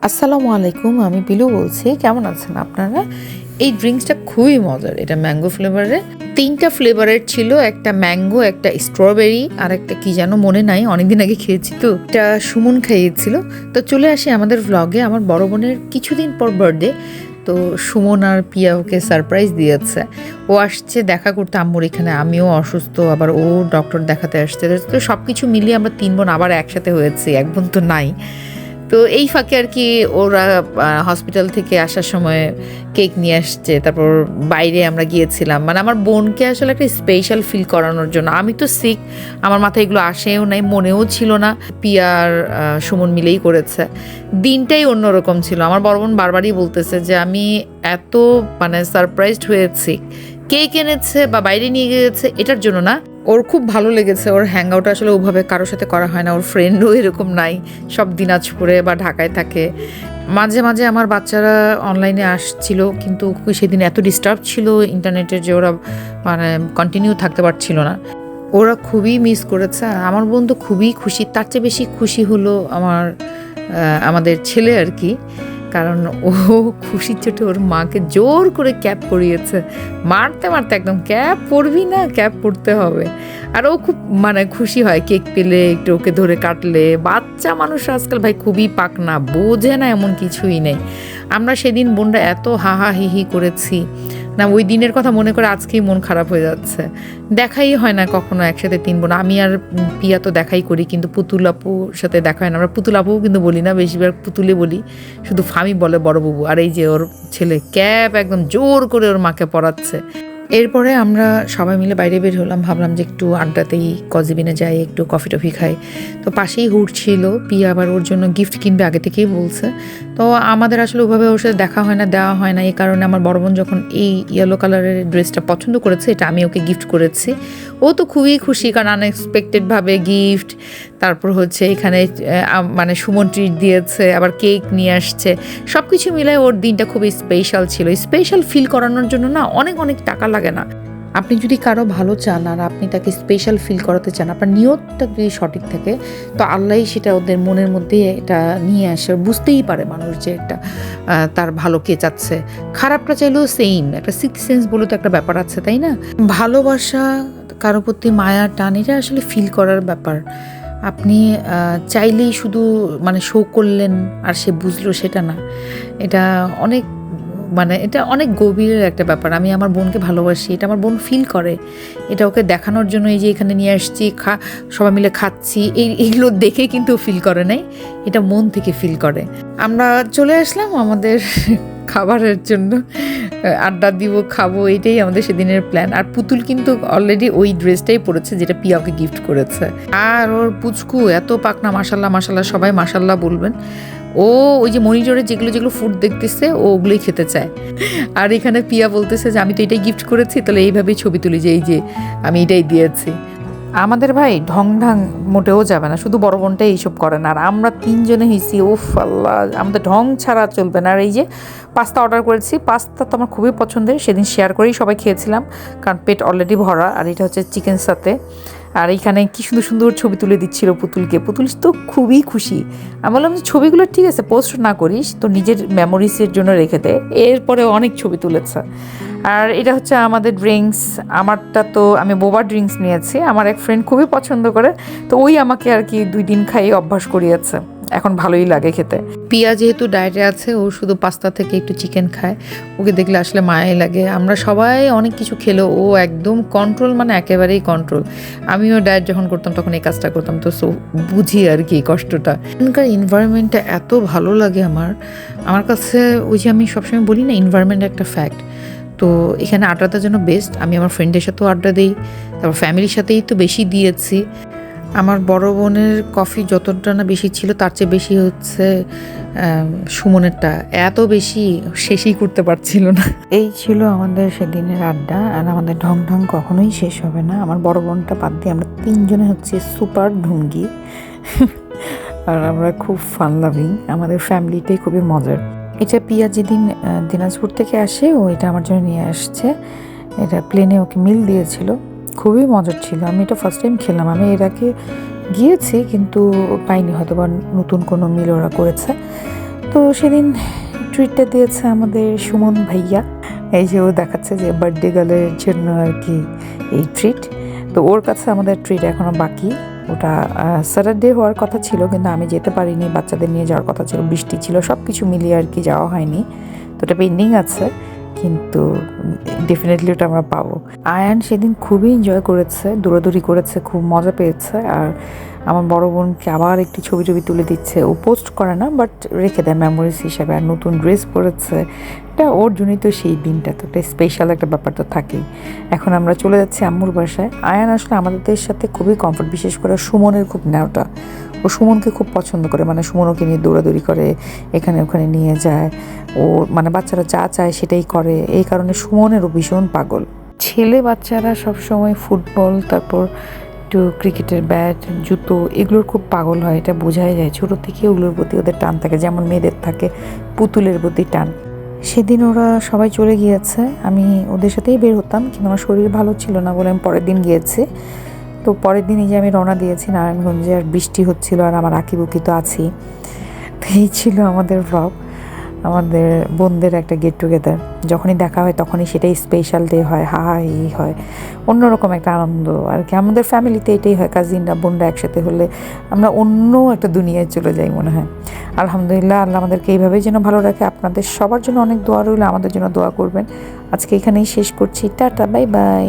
আসসালামু আলাইকুম, আমি পিলু বলছি। কেমন আছেন আপনারা? এই ড্রিঙ্কসটা খুবই মজার। এটা ম্যাঙ্গো ফ্লেভারের। ৩টা ফ্লেভারের ছিল, একটা ম্যাঙ্গো, একটা স্ট্রবেরি আর একটা কি যেন মনে নাই, অনেকদিন আগে খেয়েছি তো। এটা সুমন খাইয়েছিল। তো চলে আসি আমাদের ভ্লগে। আমার বড় বোনের কিছুদিন পর বার্থডে, তো সুমন আর পিয়া ওকে সারপ্রাইজ দিয়েছে। ও আসছে দেখা করতে আম্মুর এখানে, আমিও অসুস্থ, আবার ও ডক্টর দেখাতে আসছে। তো সব কিছু মিলিয়ে আমরা 3 বোন আবার একসাথে হয়েছি, এক বোন তো নাই। তো এই ফাঁকে আর কি ওরা হসপিটাল থেকে আসার সময় কেক নিয়ে আসছে, তারপর বাইরে আমরা গিয়েছিলাম, মানে আমার বোনকে আসলে একটা স্পেশাল ফিল করানোর জন্য। আমি তো সিক, আমার মাথায় এগুলো আসেও নাই, মনেও ছিল না। পিয়ার সুমন মিলেই করেছে। দিনটাই অন্যরকম ছিল। আমার বড় বোন বারবারই বলতেছে যে আমি এত মানে সারপ্রাইজড হয়েছি, কেক এনেছে বা বাইরে নিয়ে গিয়েছে এটার জন্য না, ওর খুব ভালো লেগেছে। ওর হ্যাং আউট আসলে ওভাবে কারোর সাথে করা হয় না, ওর ফ্রেন্ডও এরকম নাই, সব দিনাজপুরে বা ঢাকায় থাকে। মাঝে মাঝে আমার বাচ্চারা অনলাইনে আসছিল, কিন্তু সেদিন এত ডিস্টার্ব ছিল ইন্টারনেটের যে ওরা মানে কন্টিনিউ থাকতে পারছিল না। ওরা খুবই মিস করেছে। আর আমার বোন তো খুবই খুশি, তার চেয়ে বেশি খুশি হলো আমাদের ছেলে আর কি। কারণ ও খুশির চোটে ওর মাকে জোর করে ক্যাপ পরিয়েছে, মারতে মারতে একদম, ক্যাপ পরবি না, ক্যাপ পরতে হবে। আর ও খুব মানে খুশি হয় কেক পেলে, একটু ওকে ধরে কাটলে। বাচ্চা মানুষ আজকাল ভাই খুবই পাকনা, বোঝে না এমন কিছুই নেই। আমরা সেদিন বোনরা এত হাহা হিহি করেছি না, ওই দিনের কথা মনে করে আজকেই মন খারাপ হয়ে যাচ্ছে। দেখাই হয় না কখনো একসাথে 3 বোন। আমি আর পিয়া তো দেখাই করি, কিন্তু পুতুল আপুর সাথে দেখা হয় না। আমরা পুতুল আপুও কিন্তু বলি না, বেশিরভাগ পুতুলে বলি, শুধু ফামি বলে বড় বাবু। আর এই যে ওর ছেলে ক্যাপ একদম জোর করে ওর মাকে পরাচ্ছে। এরপরে আমরা সবাই মিলে বাইরে বের হলাম, ভাবলাম যে একটু আড্ডাতেই কজিবিনে যাই, একটু কফি টফি খাই। তো পাশেই হুড ছিল, পিয়া আবার ওর জন্য গিফট কিনবে আগে থেকেই বলছে। তো আমাদের আসলে ওভাবে ওর সাথে দেখা হয় না, দেওয়া হয় না। এই কারণে আমার বড় বোন যখন এই ইয়েলো কালারের ড্রেসটা পছন্দ করেছে, এটা আমি ওকে গিফট করেছি। ও তো খুবই খুশি, কারণ আনএক্সপেক্টেডভাবে গিফট। তারপর হচ্ছে এখানে মানে সুমন ট্রিট দিয়েছে, আবার কেক নিয়ে আসছে। সব কিছু মিলে ওর দিনটা খুবই স্পেশাল ছিল। স্পেশাল ফিল করানোর জন্য না অনেক অনেক টাকা লাগে না। আপনি যদি কারো ভালো চান আর আপনি তাকে স্পেশাল ফিল করাতে চান, আপনার নিয়তটা যদি সঠিক থাকে, তো আল্লাহই সেটা ওদের মনের মধ্যে এটা নিয়ে আসে। বুঝতেই পারে মানুষ যে একটা তার ভালো কে চাচ্ছে। খারাপটা চাইলেও সেম, একটা সিক্স সেন্স বলে তো একটা ব্যাপার আছে, তাই না? ভালোবাসা, কারো প্রতি মায়া টান, এটা আসলে ফিল করার ব্যাপার। আপনি চাইলেই শুধু মানে শো করলেন আর সে বুঝলো, সেটা না। এটা অনেক মানে এটা অনেক গভীরের একটা ব্যাপার। আমি আমার বোনকে ভালোবাসি, এটা আমার বোন ফিল করে। এটা ওকে দেখানোর জন্য এই যে এখানে নিয়ে আসছি, সবাই মিলে খাচ্ছি, এইগুলো দেখে কিন্তু ফিল করে নাই, এটা মন থেকে ফিল করে। আমরা চলে আসলাম আমাদের খাবারের জন্য, আড্ডা দিব, খাবো, এটাই আমাদের সেদিনের প্ল্যান। আর পুতুল কিন্তু অলরেডি ওই ড্রেসটাই পরেছে যেটা পিয়া ওকে গিফট করেছে। আর ওর পুচকু এত পাকনা, মাশাল্লাহ মাশাল্লাহ, সবাই মাশাল্লাহ বলবেন। ও ওই যে মনিটরে যেগুলো যেগুলো ফুড দেখতেছে ও ওগুলোই খেতে চায়। আর এখানে পিয়া বলতেছে যে আমি তো এটাই গিফট করেছি, তাহলে এইভাবেই ছবি তুলি যে এই যে আমি এটাই দিয়েছি। আমাদের ভাই ঢং ঢং মোটেও যাবে না, শুধু বড় বোনটাই এইসব করে না। আর আমরা 3 জনে হয়েছি, ওফ আল্লাহ, আমাদের ঢং ছাড়া চলবে না। আর এই যে পাস্তা অর্ডার করেছি, পাস্তা তো আমার খুবই পছন্দের, সেদিন শেয়ার করেই সবাই খেয়েছিলাম, কারণ পেট অলরেডি ভরা। আর এটা হচ্ছে চিকেন সাথে। আর এইখানে কি সুন্দর সুন্দর ছবি তুলে দিচ্ছিল পুতুলকে। পুতুল তো খুবই খুশি। আমি বললাম যে ছবিগুলো ঠিক আছে, পোস্ট না করিস, তো নিজের মেমোরিজের জন্য রেখে দে। এরপরে অনেক ছবি তুলেছে। আর এটা হচ্ছে আমাদের ড্রিঙ্কস। আমারটা তো আমি বোবা ড্রিঙ্কস নিয়েছি, আমার এক ফ্রেন্ড খুবই পছন্দ করে, তো ওই আমাকে আর কি 2 দিন খাইয়ে অভ্যাস করিয়েছে, এখন ভালোই লাগে খেতে। পিয়া যেহেতু ডায়েটে আছে, ও শুধু পাস্তা থেকে একটু চিকেন খায়, ওকে দেখলে আসলে মায়াই লাগে। আমরা সবাই অনেক কিছু খেলেও ও একদম কন্ট্রোল, মানে একেবারেই কন্ট্রোল। আমিও ডায়েট যখন করতাম তখন এই কাজটা করতাম, তো সো বুঝি আর কি কষ্টটা। এখানকার এনভায়রনমেন্টটা এত ভালো লাগে আমার কাছে। ওই যে আমি সবসময় বলি না, এনভায়রনমেন্ট একটা ফ্যাক্ট। তো এখানে আড্ডাটার জন্য বেস্ট। আমি আমার ফ্রেন্ডের সাথেও আড্ডা দিই, তারপর ফ্যামিলির সাথেই তো বেশি দিয়েছি। আমার বড় বোনের কফি যতটা না বেশি ছিল, তার চেয়ে বেশি হচ্ছে সুমনেরটা, এত বেশি শেষই করতে পারছিল না। এই ছিল আমাদের সেদিনের আড্ডা। আর আমাদের ঢং ঢং কখনোই শেষ হবে না। আমার বড় বোনটা বাদ দিয়ে আমরা 3 জনে হচ্ছে সুপার ঢুঙ্গি। আর আমরা খুব ফান লাভিং, আমাদের ফ্যামিলিটাই খুবই মজার। এটা পিয়া যেদিন দিনাজপুর থেকে আসে, ও এটা আমার জন্য নিয়ে আসছে। এটা প্লেনে ওকে মিল দিয়েছিল, খুবই মজার ছিল। আমি এটা ফার্স্ট টাইম খেলাম। আমি এর আগে গিয়েছি কিন্তু পাইনি, হয়তো বা নতুন কোনো মিল ওরা করেছে। তো সেদিন ট্রিটটা দিয়েছে আমাদের সুমন ভাইয়া। এই যে ও দেখাচ্ছে যে বার্থডে গার্লের জন্য আর কি এই ট্রিট। তো ওর কাছে আমাদের ট্রিট এখনও বাকি। ওটা স্যাটারডে হওয়ার কথা ছিল, কিন্তু আমি যেতে পারিনি, বাচ্চাদের নিয়ে যাওয়ার কথা ছিল, বৃষ্টি ছিল, সব কিছু মিলিয়ে আর কি যাওয়া হয়নি। তো ওটা পেন্ডিং আছে, কিন্তু ডেফিনেটলি ওটা আমরা পাবো। আয়ান সেদিন খুবই এনজয় করেছে, দৌড়াদৌড়ি করেছে, খুব মজা পেয়েছে। আর আমার বড় বোনকে আবার একটু ছবি টবি তুলে দিচ্ছে, ও পোস্ট করে না বাট রেখে দেয় মেমোরিজ হিসাবে। আর নতুন ড্রেস পরেছে, এটা ওর জন্যই তো সেই দিনটা, তো একটা স্পেশাল একটা ব্যাপার তো থাকেই। এখন আমরা চলে যাচ্ছি আম্মুর বাসায়। আয়ান আসলে আমাদের সাথে খুবই কমফোর্ট, বিশেষ করে সুমনের খুব নেওটা, ও সুমনকে খুব পছন্দ করে, মানে সুমন ওকে নিয়ে দৌড়াদৌড়ি করে, এখানে ওখানে নিয়ে যায়, ও মানে বাচ্চারা যা চায় সেটাই করে। এই কারণে সুমনেরও ভীষণ পাগল। ছেলে বাচ্চারা সবসময় ফুটবল, তারপর একটু ক্রিকেটের ব্যাট, জুতো, এগুলোর খুব পাগল হয়, এটা বোঝাই যায়। ছোটো থেকে ওগুলোর প্রতি ওদের টান থাকে, যেমন মেয়েদের থাকে পুতুলের প্রতি টান। সেদিন ওরা সবাই চলে গিয়েছে, আমি ওদের সাথেই বের হতাম, কিন্তু আমার শরীর ভালো ছিল না বলে আমি পরের দিন গিয়েছি। তো পরের দিনই যে আমি রওনা দিয়েছি নারায়ণগঞ্জে, আর বৃষ্টি হচ্ছিল, আর আমার আঁকিবুকি তো আছেই। তো এই ছিল আমাদের ব্লগ, আমাদের বোনদের একটা গেট টুগেদার। যখনই দেখা হয় তখনই সেটাই স্পেশাল ডে হয়, হা হা ই হয়, অন্যরকম একটা আনন্দ আর কি। আমাদের ফ্যামিলিতে এটাই হয়, কাজিনরা বোনরা একসাথে হলে আমরা অন্য একটা দুনিয়ায় চলে যাই মনে হয়। আলহামদুলিল্লাহ, আল্লাহ আমাদেরকে এইভাবেই যেন ভালো রাখে। আপনাদের সবার জন্য অনেক দোয়া রইল, আমাদের জন্য দোয়া করবেন। আজকে এখানেই শেষ করছি, টাটা, বাই বাই।